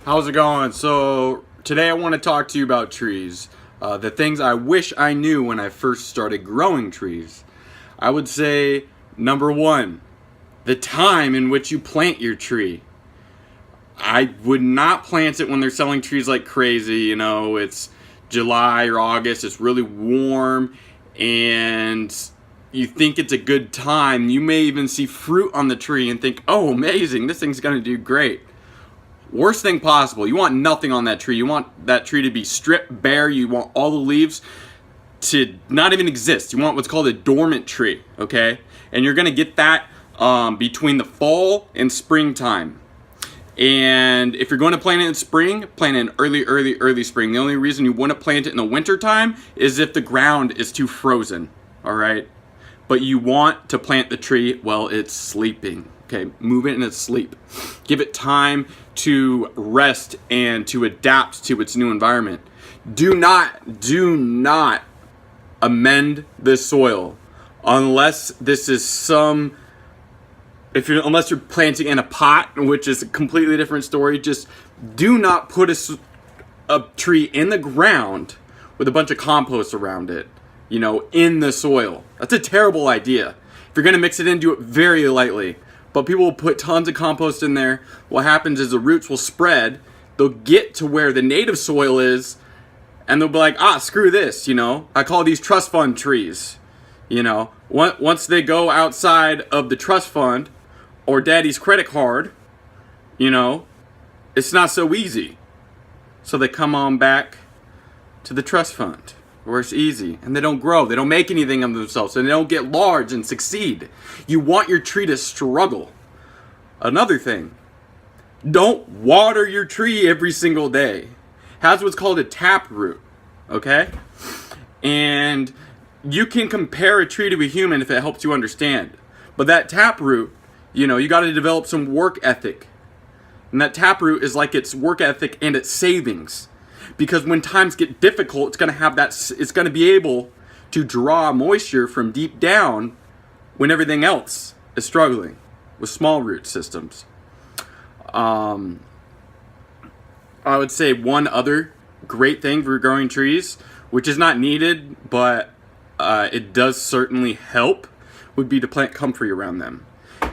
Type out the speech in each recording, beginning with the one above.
How's it going? So, today I want to talk to you about trees. The things I wish I knew when I first started growing trees. I would say, number one, the time in which you plant your tree. I would not plant it when they're selling trees like crazy. It's July or August, it's really warm, and you think it's a good time. You may even see fruit on the tree and think, oh, amazing, this thing's going to do great. Worst thing possible. You want nothing on that tree. You want that tree to be stripped bare. You want all the leaves to not even exist. You want what's called a dormant tree, okay? And you're going to get that between the fall and springtime. And if you're going to plant it in spring, plant it in early spring. The only reason you wouldn't plant it in the winter time is if the ground is too frozen, all right? But you want to plant the tree while it's sleeping. Okay, move it in its sleep. Give it time to rest and to adapt to its new environment. Do not amend the soil unless this is unless you're planting in a pot, which is a completely different story. Just do not put a tree in the ground with a bunch of compost around it, in the soil. That's a terrible idea. If you're gonna mix it in, do it very lightly. But people will put tons of compost in there. What happens is the roots will spread. They'll get to where the native soil is, and they'll be like, screw this, I call these trust fund trees. Once they go outside of the trust fund or daddy's credit card, it's not so easy. So they come on back to the trust fund, where it's easy, and they don't grow. They don't make anything of themselves, and they don't get large and succeed. You want your tree to struggle. Another thing, don't water your tree every single day. It has what's called a tap root, okay? And you can compare a tree to a human if it helps you understand. But that tap root, you got to develop some work ethic. And that tap root is like its work ethic and its savings. Because when times get difficult, it's going to be able to draw moisture from deep down when everything else is struggling with small root systems. I would say one other great thing for growing trees, which is not needed, but it does certainly help, would be to plant comfrey around them.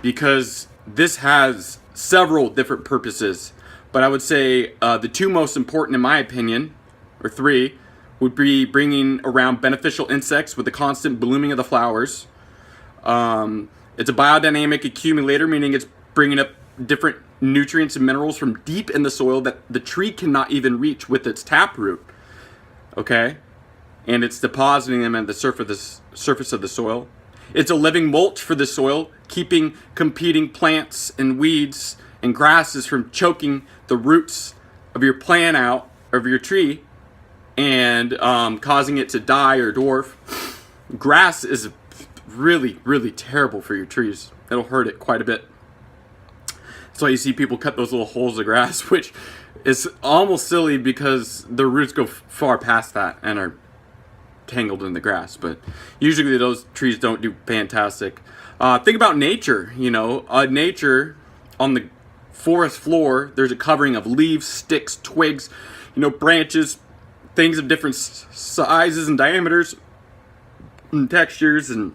Because this has several different purposes. But I would say the two most important, in my opinion, or three, would be bringing around beneficial insects with the constant blooming of the flowers. It's a biodynamic accumulator, meaning it's bringing up different nutrients and minerals from deep in the soil that the tree cannot even reach with its taproot. Okay? And it's depositing them at the surface of the soil. It's a living mulch for the soil, keeping competing plants and weeds and grasses from choking the roots of your plant out, of your tree, and causing it to die or dwarf. Grass is really terrible for your trees. It'll hurt it quite a bit. That's why you see people cut those little holes of grass, which is almost silly because the roots go far past that and are tangled in the grass. But usually those trees don't do fantastic. Think about nature. Nature on the forest floor, there's a covering of leaves, sticks, twigs, branches, things of different sizes and diameters and textures. And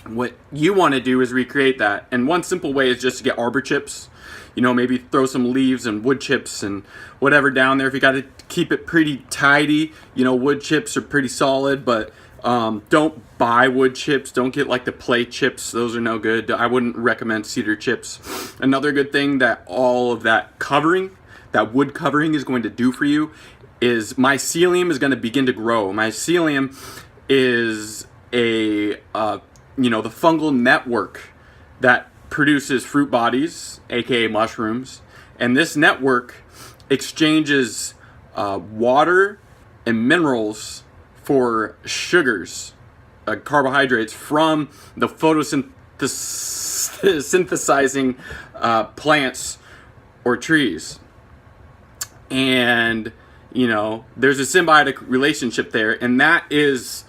what you want to do is recreate that. And one simple way is just to get arbor chips. Maybe throw some leaves and wood chips and whatever down there. If you got to keep it pretty tidy, wood chips are pretty solid, but don't buy wood chips. Don't get like the play chips. Those are no good. I wouldn't recommend cedar chips. Another good thing that all of that wood covering is going to do for you is mycelium is going to begin to grow. Mycelium is the fungal network that produces fruit bodies, aka mushrooms. And this network exchanges water and minerals for sugars, carbohydrates from the photosynthesizing plants or trees. And, there's a symbiotic relationship there, and that is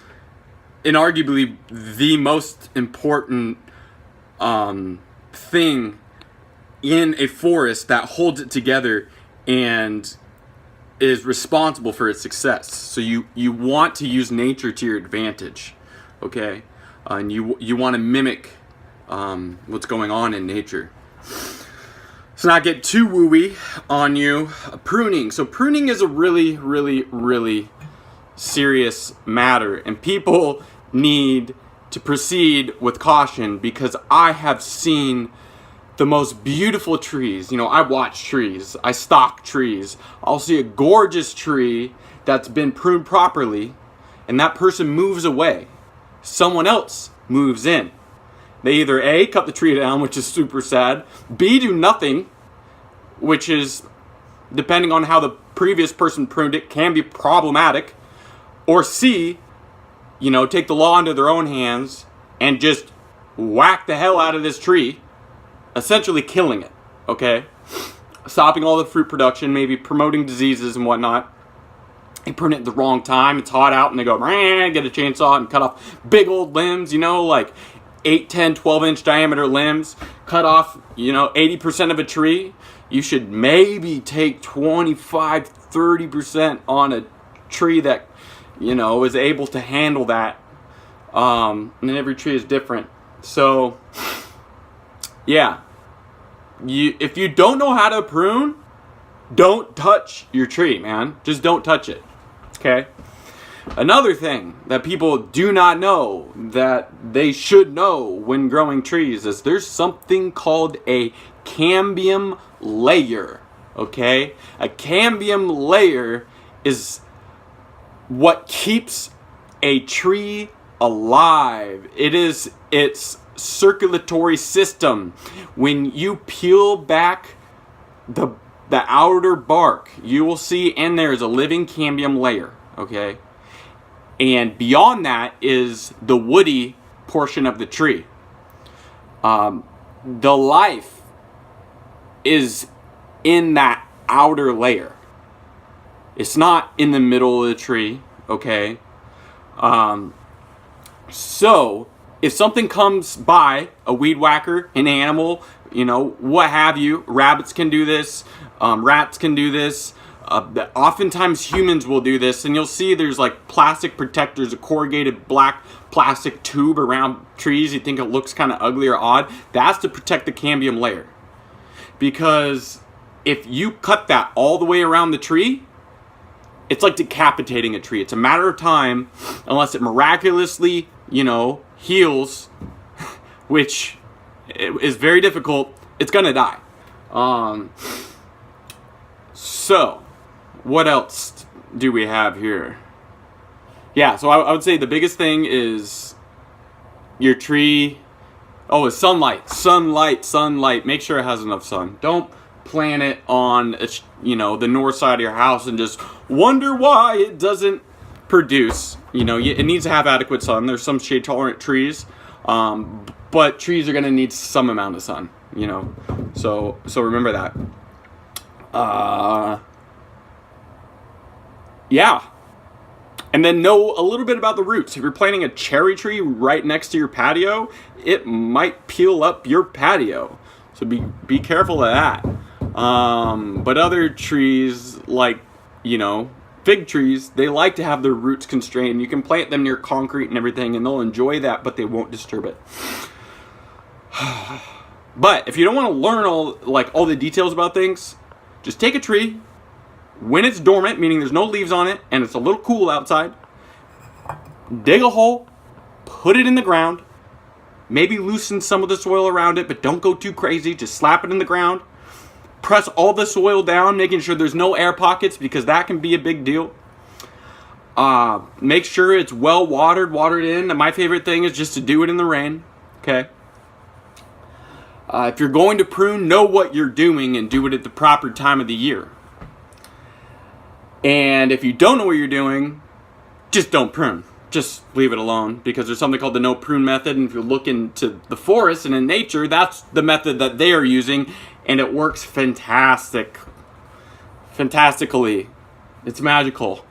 inarguably the most important thing in a forest that holds it together and is responsible for its success. So you want to use nature to your advantage, okay? And you want to mimic what's going on in nature. So not get too wooey on you. Pruning. So pruning is a really, really, really serious matter, and people need to proceed with caution, because I have seen the most beautiful trees. You know, I watch trees, I stalk trees. I'll see a gorgeous tree that's been pruned properly, and that person moves away. Someone else moves in. They either A, cut the tree down, which is super sad, B, do nothing, which is, depending on how the previous person pruned it, can be problematic, or C, you know, take the law into their own hands and just whack the hell out of this tree, essentially killing it, okay? Stopping all the fruit production, maybe promoting diseases and whatnot. They prune it at the wrong time, it's hot out, and they go, get a chainsaw and cut off big old limbs, you know, like 8, 10, 12-inch diameter limbs, cut off, you know, 80% of a tree. You should maybe take 25, 30% on a tree that, you know, is able to handle that. And every tree is different. So, yeah. If you don't know how to prune, don't touch your tree, man. Just don't touch it. Okay? Another thing that people do not know that they should know when growing trees is there's something called a cambium layer. Okay? A cambium layer is what keeps a tree alive. It is its circulatory system. When you peel back the outer bark, you will see in there is a living cambium layer, okay? And beyond that is the woody portion of the tree. The life is in that outer layer. It's not in the middle of the tree, okay? So, if something comes by, a weed whacker, an animal, you know, what have you, rabbits can do this, rats can do this, oftentimes humans will do this, and you'll see there's like plastic protectors, a corrugated black plastic tube around trees. You think it looks kind of ugly or odd. That's to protect the cambium layer. Because if you cut that all the way around the tree, it's like decapitating a tree. It's a matter of time, unless it miraculously, you know, heals, which is very difficult, it's gonna die. So, what else do we have here? Yeah, so I would say the biggest thing is your tree. Oh, it's sunlight. Sunlight. Make sure it has enough sun. Don't plant it on, you know, the north side of your house and just wonder why it doesn't produce. You know, it needs to have adequate sun. There's some shade tolerant trees, but trees are going to need some amount of sun, you know. So remember that. Yeah. And then know a little bit about the roots. If you're planting a cherry tree right next to your patio, it might peel up your patio. So be careful of that. But other trees, like, you know, fig trees, they like to have their roots constrained. You can plant them near concrete and everything, and they'll enjoy that, but they won't disturb it. But if you don't want to learn all the details about things, just take a tree when it's dormant, meaning there's no leaves on it and it's a little cool outside. Dig a hole, put it in the ground, maybe loosen some of the soil around it, but don't go too crazy. Just slap it in the ground. Press all the soil down, making sure there's no air pockets, because that can be a big deal. Make sure it's well watered in. And my favorite thing is just to do it in the rain. Okay. If you're going to prune, know what you're doing and do it at the proper time of the year. And if you don't know what you're doing, just don't prune. Just leave it alone, because there's something called the no prune method. And if you look into the forest and in nature, that's the method that they are using. And it works fantastically. It's magical.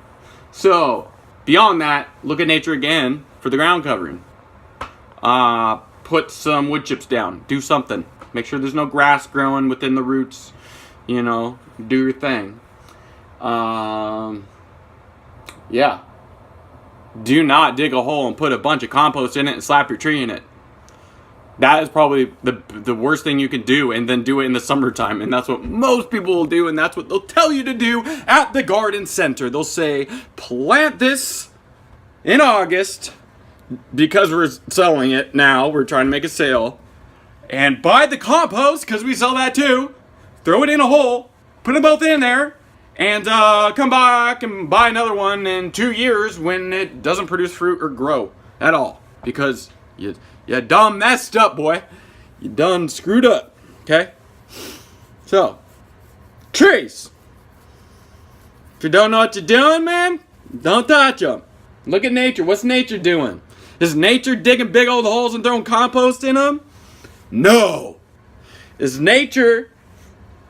So, beyond that, look at nature again for the ground covering. Put some wood chips down. Do something. Make sure there's no grass growing within the roots. You know, do your thing. Yeah. Do not dig a hole and put a bunch of compost in it and slap your tree in it. That is probably the worst thing you can do, and then do it in the summertime. And that's what most people will do, and that's what they'll tell you to do at the garden center. They'll say, plant this in August, because we're selling it now. We're trying to make a sale. And buy the compost, because we sell that too. Throw it in a hole, put them both in there, and come back and buy another one in 2 years when it doesn't produce fruit or grow at all. Because you done messed up, boy. You done screwed up, okay? So, trees. If you don't know what you're doing, man, don't touch them. Look at nature. What's nature doing? Is nature digging big old holes and throwing compost in them? No. Is nature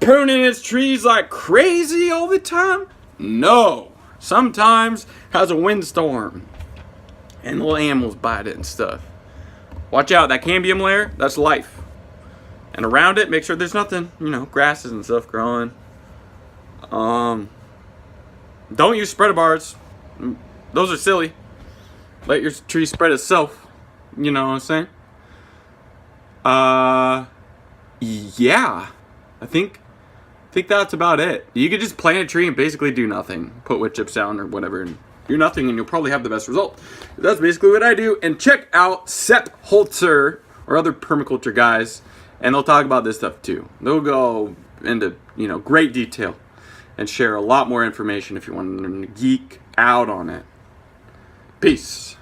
pruning its trees like crazy all the time? No. Sometimes has a windstorm and little animals bite it and stuff. Watch out, that cambium layer, that's life. And around it, make sure there's nothing, grasses and stuff growing. Don't use spreader bars. Those are silly. Let your tree spread itself. You know what I'm saying? Yeah. I think that's about it. You could just plant a tree and basically do nothing. Put wood chips down or whatever and do nothing, and you'll probably have the best result. That's basically what I do. And check out Sepp Holzer or other permaculture guys, and they'll talk about this stuff too. They'll go into great detail and share a lot more information if you want to geek out on it. Peace.